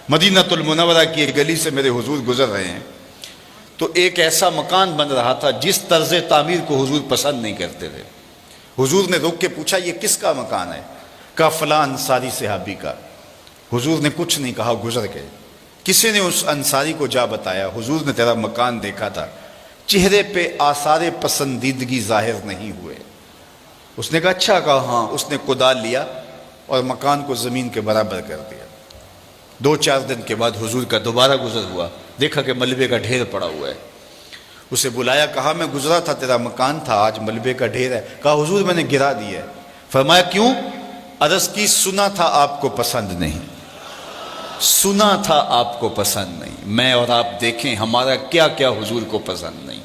مدینہ المنورہ کی ایک گلی سے میرے حضور گزر رہے ہیں، تو ایک ایسا مکان بن رہا تھا جس طرز تعمیر کو حضور پسند نہیں کرتے تھے۔ حضور نے روک کے پوچھا یہ کس کا مکان ہے؟ کہا فلاں انصاری صحابی کا۔ حضور نے کچھ نہیں کہا، گزر گئے۔ کسی نے اس انصاری کو جا بتایا حضور نے تیرا مکان دیکھا تھا، چہرے پہ آثار پسندیدگی ظاہر نہیں ہوئے۔ اس نے کہا اچھا، کہا ہاں۔ اس نے کدال لیا اور مکان کو زمین کے برابر کر دیا۔ 2-4 دن کے بعد حضور کا دوبارہ گزر ہوا، دیکھا کہ ملبے کا ڈھیر پڑا ہوا ہے۔ اسے بلایا، کہا میں گزرا تھا، تیرا مکان تھا، آج ملبے کا ڈھیر ہے۔ کہا حضور میں نے گرا دیا ہے۔ فرمایا کیوں؟ عرض کی سنا تھا آپ کو پسند نہیں، سنا تھا آپ کو پسند نہیں۔ میں اور آپ دیکھیں ہمارا کیا کیا حضور کو پسند نہیں،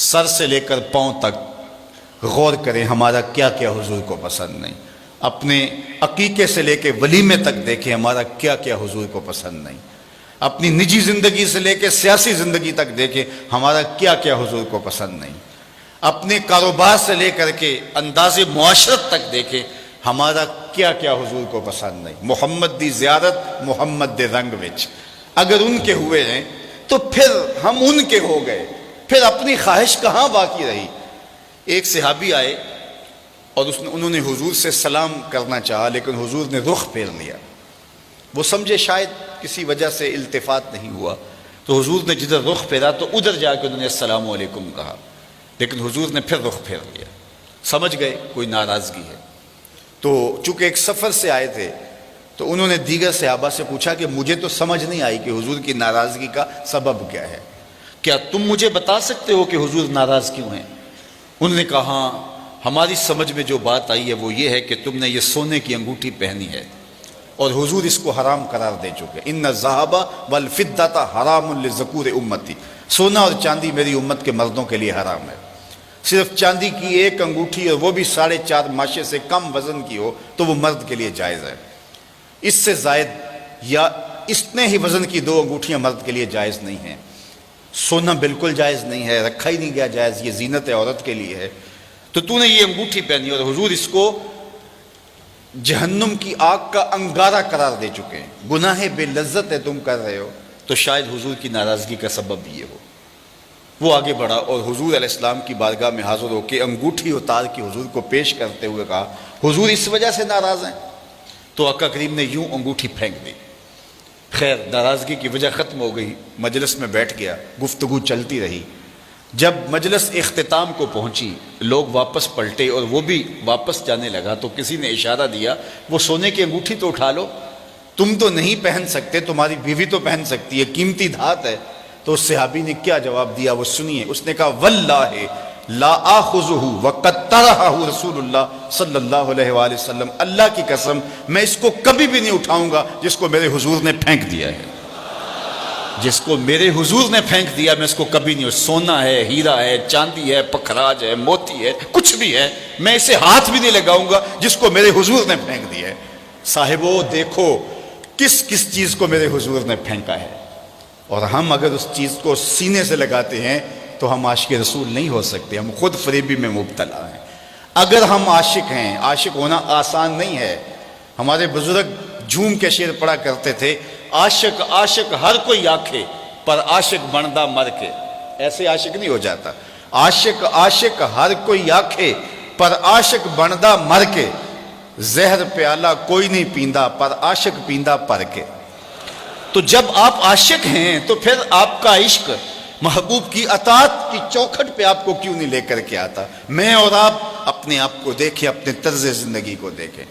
سر سے لے کر پاؤں تک غور کریں ہمارا کیا کیا حضور کو پسند نہیں۔ اپنے عقیقے سے لے کے ولیمے تک دیکھیں ہمارا کیا کیا حضور کو پسند نہیں۔ اپنی نجی زندگی سے لے کے سیاسی زندگی تک دیکھیں ہمارا کیا کیا حضور کو پسند نہیں۔ اپنے کاروبار سے لے کر کے انداز معاشرت تک دیکھیں ہمارا کیا کیا حضور کو پسند نہیں۔ محمد دی زیارت محمد دے رنگ وچ، اگر ان کے ہوئے ہیں تو پھر ہم ان کے ہو گئے، پھر اپنی خواہش کہاں باقی رہی۔ ایک صحابی آئے اور انہوں نے حضور سے سلام کرنا چاہا، لیکن حضور نے رخ پھیر لیا۔ وہ سمجھے شاید کسی وجہ سے التفات نہیں ہوا، تو حضور نے جدھر رخ پھیرا تو ادھر جا کے انہوں نے السلام علیکم کہا، لیکن حضور نے پھر رخ پھیر لیا۔ سمجھ گئے کوئی ناراضگی ہے۔ تو چونکہ ایک سفر سے آئے تھے تو انہوں نے دیگر صحابہ سے پوچھا کہ مجھے تو سمجھ نہیں آئی کہ حضور کی ناراضگی کا سبب کیا ہے، کیا تم مجھے بتا سکتے ہو کہ حضور ناراض کیوں ہیں؟ انہوں نے کہا ہاں، ہماری سمجھ میں جو بات آئی ہے وہ یہ ہے کہ تم نے یہ سونے کی انگوٹھی پہنی ہے اور حضور اس کو حرام قرار دے چکے۔ ان الذھب والفضۃ حرام لذکور امتی، سونا اور چاندی میری امت کے مردوں کے لیے حرام ہے۔ صرف چاندی کی ایک انگوٹھی اور وہ بھی 4.5 ماشے سے کم وزن کی ہو تو وہ مرد کے لیے جائز ہے۔ اس سے زائد یا اتنے ہی وزن کی 2 انگوٹھیاں مرد کے لیے جائز نہیں ہیں۔ سونا بالکل جائز نہیں ہے، رکھا ہی نہیں گیا جائز، یہ زینت عورت کے لیے ہے۔ تو نے یہ انگوٹھی پہنی اور حضور اس کو جہنم کی آگ کا انگارہ قرار دے چکے ہیں، گناہ بے لذت ہے تم کر رہے ہو، تو شاید حضور کی ناراضگی کا سبب یہ ہو۔ وہ آگے بڑھا اور حضور علیہ السلام کی بارگاہ میں حاضر ہو کے انگوٹھی اتار کے حضور کو پیش کرتے ہوئے کہا حضور اس وجہ سے ناراض ہیں؟ تو آقا کریم نے یوں انگوٹھی پھینک دی۔ خیر ناراضگی کی وجہ ختم ہو گئی، مجلس میں بیٹھ گیا، گفتگو چلتی رہی۔ جب مجلس اختتام کو پہنچی، لوگ واپس پلٹے اور وہ بھی واپس جانے لگا تو کسی نے اشارہ دیا وہ سونے کی انگوٹھی تو اٹھا لو، تم تو نہیں پہن سکتے، تمہاری بیوی تو پہن سکتی ہے، قیمتی دھات ہے۔ تو اس صحابی نے کیا جواب دیا وہ سنیے۔ اس نے کہا واللہ لا آخذہ وقد طرحہ رسول اللہ صلی اللہ علیہ وآلہ وسلم، اللہ کی قسم میں اس کو کبھی بھی نہیں اٹھاؤں گا جس کو میرے حضور نے پھینک دیا ہے، جس کو میرے حضور نے پھینک دیا میں اس کو کبھی نہیں، سونا ہے، ہیرا ہے، چاندی ہے، پکھراج ہے، موتی ہے، کچھ بھی ہے، میں اسے ہاتھ بھی نہیں لگاؤں گا جس کو میرے حضور نے پھینک دیا ہے۔ صاحبو دیکھو کس کس چیز کو میرے حضور نے پھینکا ہے، اور ہم اگر اس چیز کو سینے سے لگاتے ہیں تو ہم عاشق رسول نہیں ہو سکتے، ہم خود فریبی میں مبتلا ہیں۔ اگر ہم عاشق ہیں، عاشق ہونا آسان نہیں ہے۔ ہمارے بزرگ جھوم کے شعر پڑھا کرتے تھے، عاشق عاشق ہر کوئی آکھے پر عاشق بندا مر کے، ایسے عاشق نہیں ہو جاتا۔ عاشق عاشق ہر کوئی آکھے پر عاشق بندا مر کے، زہر پیالہ کوئی نہیں پیندا پر عاشق پیندا پر کے۔ تو جب آپ عاشق ہیں تو پھر آپ کا عشق محبوب کی اطاعت کی چوکھٹ پہ آپ کو کیوں نہیں لے کر کے آتا؟ میں اور آپ اپنے آپ کو دیکھیں، اپنے طرز زندگی کو دیکھیں۔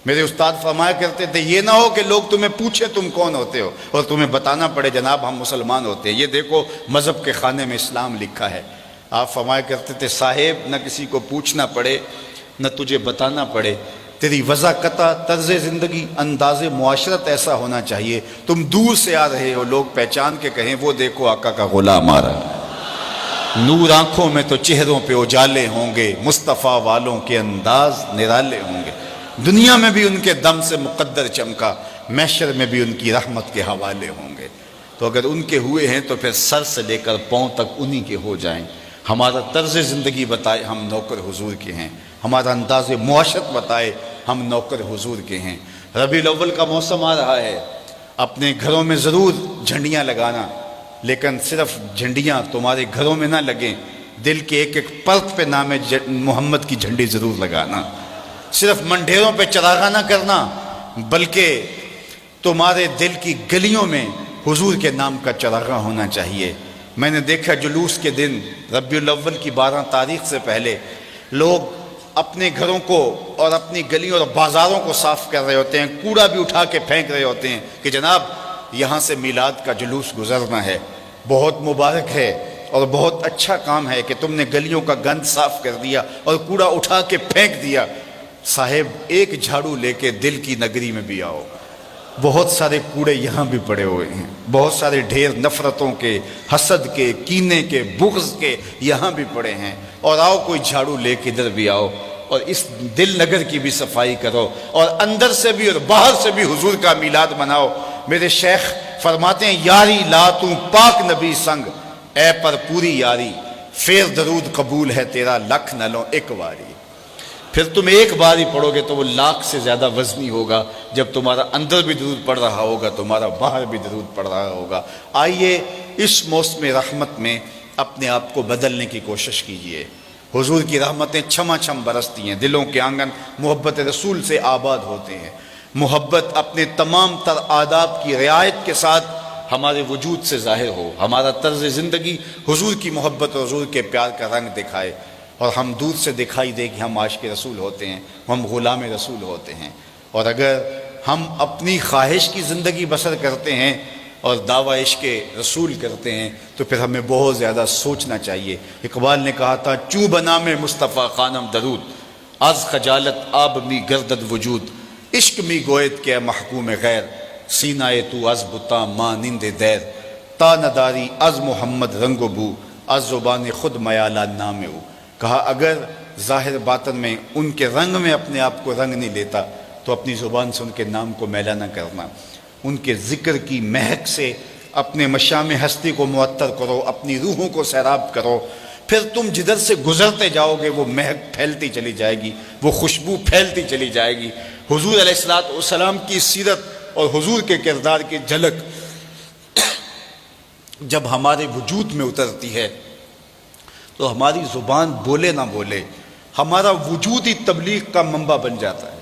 میرے استاد فرمایا کرتے تھے یہ نہ ہو کہ لوگ تمہیں پوچھیں تم کون ہوتے ہو اور تمہیں بتانا پڑے جناب ہم مسلمان ہوتے ہیں، یہ دیکھو مذہب کے خانے میں اسلام لکھا ہے۔ آپ فرمایا کرتے تھے صاحب نہ کسی کو پوچھنا پڑے نہ تجھے بتانا پڑے، تیری وضاحت طرز زندگی انداز معاشرت ایسا ہونا چاہیے تم دور سے آ رہے ہو لوگ پہچان کے کہیں وہ دیکھو آقا کا غلام آ رہا ہے۔ نور آنکھوں میں تو چہروں پہ اجالے ہوں گے، مصطفیٰ والوں کے انداز نرالے ہوں گے، دنیا میں بھی ان کے دم سے مقدر چمکا، محشر میں بھی ان کی رحمت کے حوالے ہوں گے۔ تو اگر ان کے ہوئے ہیں تو پھر سر سے لے کر پاؤں تک انہی کے ہو جائیں۔ ہمارا طرز زندگی بتائے ہم نوکر حضور کے ہیں، ہمارا انداز معاشرت بتائے ہم نوکر حضور کے ہیں۔ ربیع الاول کا موسم آ رہا ہے، اپنے گھروں میں ضرور جھنڈیاں لگانا، لیکن صرف جھنڈیاں تمہارے گھروں میں نہ لگیں، دل کے ایک ایک پرت پہ نام محمد کی جھنڈی ضرور لگانا۔ صرف منڈیروں پہ چراغاں نہ کرنا، بلکہ تمہارے دل کی گلیوں میں حضور کے نام کا چراغاں ہونا چاہیے۔ میں نے دیکھا جلوس کے دن ربیع الاول کی 12 تاریخ سے پہلے لوگ اپنے گھروں کو اور اپنی گلیوں اور بازاروں کو صاف کر رہے ہوتے ہیں، کوڑا بھی اٹھا کے پھینک رہے ہوتے ہیں کہ جناب یہاں سے میلاد کا جلوس گزرنا ہے۔ بہت مبارک ہے اور بہت اچھا کام ہے کہ تم نے گلیوں کا گند صاف کر دیا اور کوڑا اٹھا کے پھینک دیا۔ صاحب ایک جھاڑو لے کے دل کی نگری میں بھی آؤ، بہت سارے کوڑے یہاں بھی پڑے ہوئے ہیں، بہت سارے ڈھیر نفرتوں کے، حسد کے، کینے کے، بغض کے یہاں بھی پڑے ہیں، اور آؤ کوئی جھاڑو لے کے ادھر بھی آؤ اور اس دل نگر کی بھی صفائی کرو، اور اندر سے بھی اور باہر سے بھی حضور کا میلاد مناؤ۔ میرے شیخ فرماتے ہیں یاری لا تو پاک نبی سنگ، اے پر پوری یاری پھر درود قبول ہے تیرا لکھ نہ لو ایک واری۔ پھر تم ایک بار ہی پڑھو گے تو وہ لاکھ سے زیادہ وزنی ہوگا، جب تمہارا اندر بھی درود پڑھ رہا ہوگا، تمہارا باہر بھی درود پڑھ رہا ہوگا۔ آئیے اس موسم رحمت میں اپنے آپ کو بدلنے کی کوشش کیجئے۔ حضور کی رحمتیں چھما چھم برستی ہیں، دلوں کے آنگن محبت رسول سے آباد ہوتے ہیں۔ محبت اپنے تمام تر آداب کی رعایت کے ساتھ ہمارے وجود سے ظاہر ہو، ہمارا طرز زندگی حضور کی محبت اور حضور کے پیار کا رنگ دکھائے، اور ہم دور سے دکھائی دے کہ ہم عاشق رسول ہوتے ہیں، ہم غلام رسول ہوتے ہیں۔ اور اگر ہم اپنی خواہش کی زندگی بسر کرتے ہیں اور دعویٰ عشق رسول کرتے ہیں تو پھر ہمیں بہت زیادہ سوچنا چاہیے۔ اقبال نے کہا تھا چوں بنا میں مصطفیٰ خانم درود، از خجالت آب می گردد وجود، عشق می گوید کہ محکوم غیر، سینہ تو از بتا مانند دیر، تا نداری از محمد رنگ و بو، از زبان خود میالہ نام او۔ کہا اگر ظاہر باطن میں ان کے رنگ میں اپنے آپ کو رنگ نہیں لیتا تو اپنی زبان سے ان کے نام کو میلا نہ کرنا، ان کے ذکر کی مہک سے اپنے مشام ہستی کو معطر کرو، اپنی روحوں کو سیراب کرو، پھر تم جدھر سے گزرتے جاؤ گے وہ مہک پھیلتی چلی جائے گی، وہ خوشبو پھیلتی چلی جائے گی۔ حضور علیہ السلام کی سیرت اور حضور کے کردار کی جھلک جب ہمارے وجود میں اترتی ہے تو ہماری زبان بولے نہ بولے ہمارا وجود ہی تبلیغ کا منبع بن جاتا ہے۔